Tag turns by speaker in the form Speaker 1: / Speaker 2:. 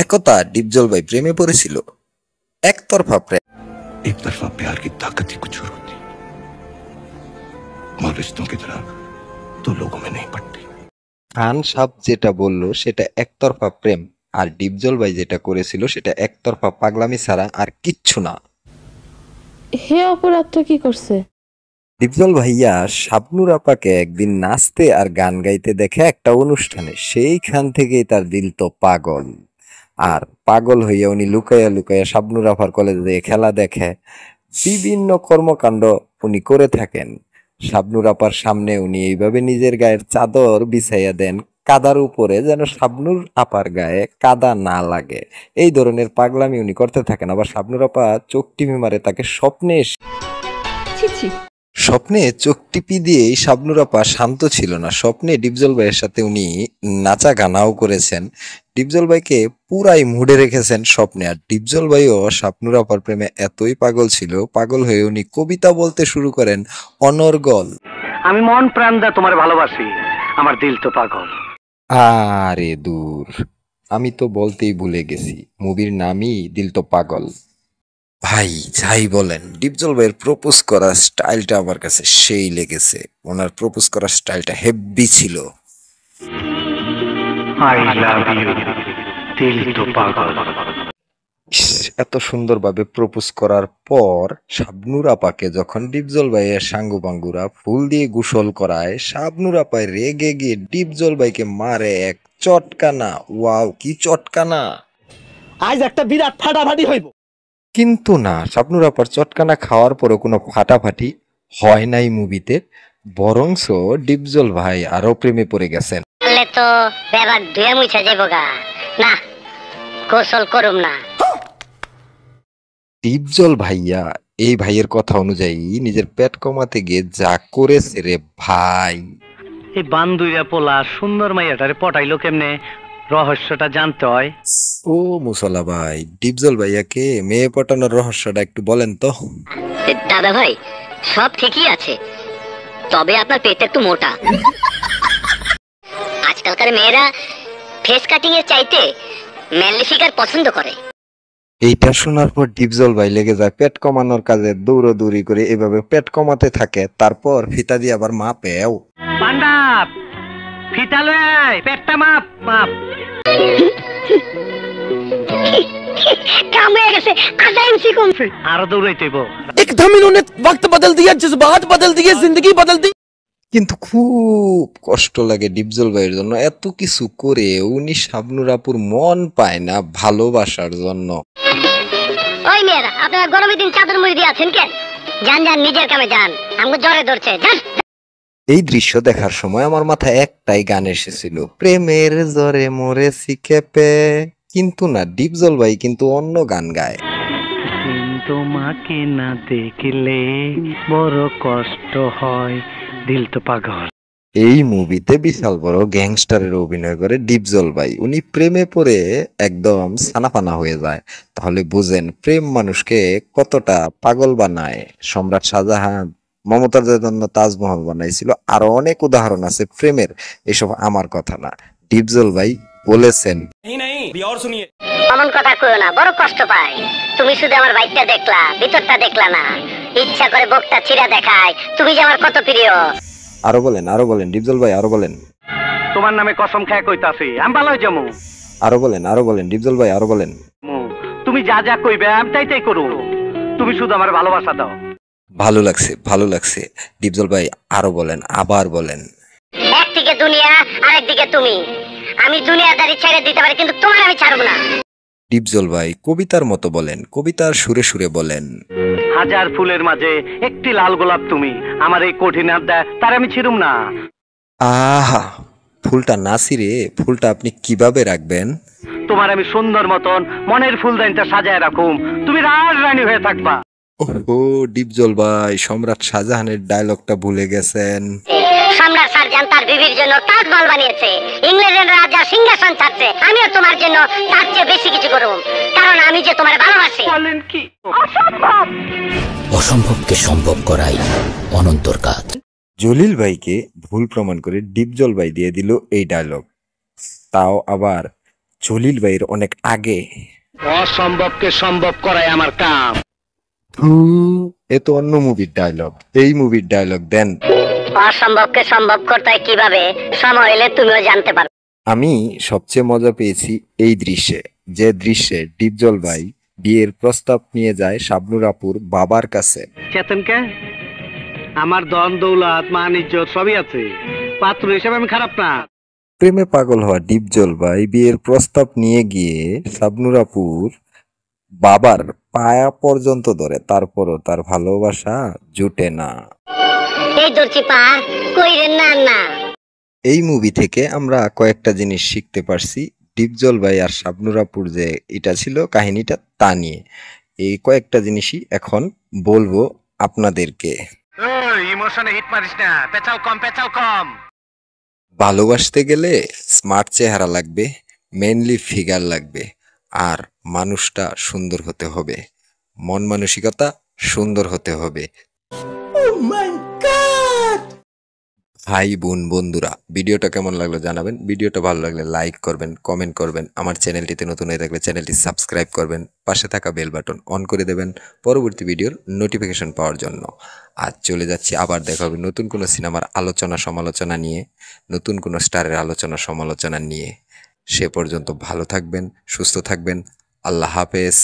Speaker 1: একতা ডিপজল ভাই প্রেমে পড়েছিল। একতরফা প্রেম।
Speaker 2: एकतरफा प्यार की ताकत ही कुछ और होती और रिश्तों की तरह तो लोगों में नहीं पड़ती।
Speaker 1: খান সাব যেটা বলল সেটা একতরফা প্রেম, আর ডিপজল ভাই যেটা করেছিল সেটা একতরফা পাগলামি ছাড়া আর কিচ্ছু না।
Speaker 3: হে অপরাধটা কি করছে?
Speaker 1: ডিপজল ভাইয়া শাবনূর আপাকে একদিন নাচতে আর গান গাইতে দেখে একটা অনুষ্ঠানে, সেইখান থেকেই তার দিল তো পাগল। আর পাগল হইয়া উনি লুকাইয়া লুকাইয়া শাবনূর আপার কলেজে খেলা দেখে, বিভিন্ন কর্মকাণ্ড উনি করে থাকেন। শাবনূর আপার সামনে উনি এইভাবে নিজের গায়ের চাদর বিছাইয়া দেন কাদার উপরে, যেন শাবনূর আপার গায়ে কাদা না লাগে। এই ধরনের পাগলামি উনি করতে থাকেন। আবার শাবনূর আপা চোখ টিপি মারে তাকে স্বপ্নে। স্বপ্নে চোখ টিপি দিয়েই শাবনূর আপা শান্ত ছিল না। স্বপ্নে ডিপজল ভাইয়ের সাথে উনি নাচা গানাও করেছেন। ডিপজল ভাইকে পুরাই মুডে রেখেছেন স্বপ্নে। আর ডিপজল ভাইও শাবনূর আপার প্রেমে এতই পাগল ছিল, পাগল হয়ে উনি কবিতা বলতে শুরু করেন অনর্গল।
Speaker 4: আমি মন প্রাণ দা তোমার ভালোবাসি, আমার দিল তো পাগল।
Speaker 1: আরে দূর, আমি তো বলতেই ভুলে গেছি, মুভির নামই দিল তো পাগল। ভাই যাই বলেন, ডিপজল ভাইয়ের প্রপোজ করার স্টাইলটা আমার কাছে সেই লেগেছে। ওনার প্রপোজ করার স্টাইলটা হেভি ছিল।
Speaker 4: আই লাভ ইউ, দিল তো পাগল।
Speaker 1: এত সুন্দরভাবে প্রপোজ করার পর শাবনূর আপাকে যখন ডিপজল ভাইয়ের সাঙ্গু বাঙ্গুরা ফুল দিয়ে গোসল করায়, শাবনূর আপায় রেগে গিয়ে ডিপজল ভাইকে মারে এক চটকানা। ওয়াও, কি চটকানা!
Speaker 5: আজ একটা বিরাট ফাটাফাটি হইব।
Speaker 1: কিন্তু না, শাবনূর আপার চটকানা খাওয়ার পরও কোনো ফাটাফাটি হয় নাই মুভিতে, বরংস ডিপজল ভাই আরো প্রেমে পড়ে গেছেন।
Speaker 6: তো ব্যাপার ধুয়ে মুছে যাবো গা, না গোসল করুম না।
Speaker 1: ডিপজল ভাইয়া এই ভাইয়ের কথা অনুযায়ী নিজের পেট কমাতে গিয়ে যা করেছে রে ভাই।
Speaker 4: এই বান্দুইরা পোলা সুন্দর মাইয়াটারে পটাইলো কেমনে, রহস্যটা জানতে হয়।
Speaker 1: ও মুসলা ভাই, ডিপজল ভাইয়াকে মেয়ে পটানোর রহস্যটা একটু বলেন তো।
Speaker 6: দাদা ভাই সব ঠিকই আছে, তবে আপনার পেটটা একটু মোটা। আজকালকার মেয়েরা ফেস কাটিং এর চাইতে ম্যানলি ফিগার পছন্দ করে।
Speaker 1: এইটা শোনার পর ডিপজল ভাই লেগে যায় পেট কমানোর কাজে, দৌড়াদৌড়ি করে এভাবে পেট কমাতে থাকে। তারপর ফিতা দিয়ে আবার মাপেও।
Speaker 4: পান্ডাপ ফিতা লয় আয়, পেটটা মাপ মাপ।
Speaker 6: কাম হয়ে গেছে, আধা ইঞ্চি কম।
Speaker 4: আরো দৌড়াইতে হইব।
Speaker 5: एकदम इन्होंने वक्त बदल दिया, जज्बात बदल दिए, जिंदगी बदल दी।
Speaker 1: কিন্তু খুব কষ্ট লাগে ডিপজল ভাইয়ের জন্য, এত কিছু করে উনি শাবনূর আপুর মন পায় না ভালোবাসার জন্য।
Speaker 6: ওই মেয়েরা, আপনারা গরমের দিন চাদর মুড়ি দিয়ে আছেন কেন? যান যান, নিজের কামে যান, আমাকে জ্বরে ধরছে, যান।
Speaker 1: এই দৃশ্য দেখার সময় আমার মাথায় একটাই গান এসেছিল, প্রেমের জ্বরে মরেছি খেপে। কিন্তু না, ডিপজল ভাই কিন্তু অন্য গান গায়।
Speaker 4: তোমাকে না দেখলে বড় কষ্ট হয়, দিল তো পাগল।
Speaker 1: এই মুভিতে বিশাল বড় গ্যাংস্টারের অভিনয় করে ডিপজল ভাই। উনি প্রেমে পড়ে একদম সানাফানা হয়ে যায়। তাহলে বুঝেন প্রেম মানুষকে কতটা পাগল বানায়। সম্রাট শাহজাহান মমতাজের জন্য তাজমহল বানাইছিল, আরো অনেক উদাহরণ আছে প্রেমের। এসব আমার কথা না, ডিপজল ভাই বলেছেন।
Speaker 6: এমন কথা কইও না, বড় কষ্ট পাই। তুমি শুধু আমার বাইকটা দেখলা, ভিতরটা দেখলা না। ইচ্ছা করে বুকটা চিরা দেখায়, তুমি যে আমার কত প্রিয়।
Speaker 1: আরো বলেন ডিপজল ভাই, আরো বলেন।
Speaker 4: তোমার নামে কসম খায় কইতাছি, আমি ভালো হয়ে যাবো।
Speaker 1: আরো বলেন ডিপজল ভাই, আরো বলেন।
Speaker 4: তুমি যা যা কইবে আমি তাই করু, তুমি শুধু আমার ভালোবাসা দাও।
Speaker 1: ভালো লাগছে ডিপজল ভাই, আরো বলেন, আবার বলেন।
Speaker 6: একদিকে দুনিয়া আর একদিকে তুমি। আমি দুনিয়াদারি ছেড়ে দিতে পারি, কিন্তু তোমার আমি ছাড়ব না।
Speaker 1: ডিপজল ভাই কবিতার মতো বলেন, কবিতার সুরে সুরে বলেন।
Speaker 4: হাজার ফুলের মাঝে একটি লাল গোলাপ তুমি, আমার এই কঠিন হাত দেয় তার আমি ছিড়ুম না।
Speaker 1: আহা, ফুলটা না ছিঁড়ে ফুলটা আপনি কিভাবে রাখবেন?
Speaker 4: তোমার আমি সুন্দর মতন মনের ফুলদানিটা সাজায় রাখুম, তুমি রাজ রানী হয়ে থাকবা।
Speaker 1: ও ডিপজল ভাই, সম্রাট শাহজাহানের ডায়লগটা ভুলে গেছেন।
Speaker 6: সম্রাট শাহজাহান তার বিবির জন্য তাজমহল বানিয়েছে, ইংল্যান্ডের রাজা সিংহাসন ছাড়ছে। আমিও তোমার জন্য তার চেয়ে বেশি কিছু করব, কারণ আমি যে তোমার ভালোবাসি।
Speaker 4: বলেন কি?
Speaker 6: অসম্ভব।
Speaker 7: অসম্ভবকে সম্ভব করাই অনন্তর কাজ।
Speaker 1: জলিল ভাইকে ভুল প্রমাণ করে ডিপজল ভাই দিয়ে দিল এই ডায়লগ, তাও আবার জলিল ভাইয়ের অনেক আগে।
Speaker 4: অসম্ভবকে সম্ভব করাই আমার কাম।
Speaker 1: এ তো অন্য মুভির ডায়লগ, এই মুভির ডায়লগ দেন।
Speaker 6: অসম্ভবকে সম্ভব করতে হয় কিভাবে সময় এলে তুমিও জানতে পারবে।
Speaker 1: আমি সবচেয়ে মজা পেয়েছি এই দৃশ্যে, যে দৃশ্যে ডিপজল ভাই বিয়ের প্রস্তাব নিয়ে যায় শাবনূর আপুর বাবার কাছে।
Speaker 4: চেতনকে আমার ধন দৌলত মান ইজ্জত সবই আছে, পাত্র হিসেবে আমি খারাপ না।
Speaker 1: প্রেমে পাগল হওয়া ডিপজল ভাই বিয়ের প্রস্তাব নিয়ে গিয়ে শাবনূর আপুর বাবার পায়া পর্যন্ত ধরে, তারপরও তার ভালোবাসা জুটে না।
Speaker 6: এই দর্জি পা কইরেন না না।
Speaker 1: এই মুভি থেকে আমরা কয়েকটা জিনিস শিখতে পারছি ডিপজল ভাই আর শাবনূর আপুর যে এটা ছিল কাহিনীটা তা নিয়ে। এই কয়েকটা জিনিসই এখন বলবো আপনাদেরকে।
Speaker 4: ইমোশনে হিট মারিস না, পেছাল কম পেছাল কম।
Speaker 1: ভালোবাসতে গেলে স্মার্ট চেহারা লাগবে, মেনলি ফিগার লাগবে, আর মানুষটা সুন্দর হতে হবে, মন মানসিকতা সুন্দর হতে হবে। ভাই বোন বন্ধুরা, ভিডিওটা কেমন লাগলো জানাবেন। ভিডিওটা ভালো লাগলে লাইক করবেন, কমেন্ট করবেন, আমার চ্যানেলটিতে নতুন হয়ে থাকলে চ্যানেলটি সাবস্ক্রাইব করবেন, পাশে থাকা বেল বাটন অন করে দেবেন পরবর্তী ভিডিওর নোটিফিকেশন পাওয়ার জন্য। আজ চলে যাচ্ছি, আবার দেখা হবে নতুন কোনো সিনেমার আলোচনা সমালোচনা নিয়ে, নতুন কোনো স্টারের আলোচনা সমালোচনা নিয়ে। সে পর্যন্ত ভালো থাকবেন, সুস্থ থাকবেন। আল্লাহ হাফেজ।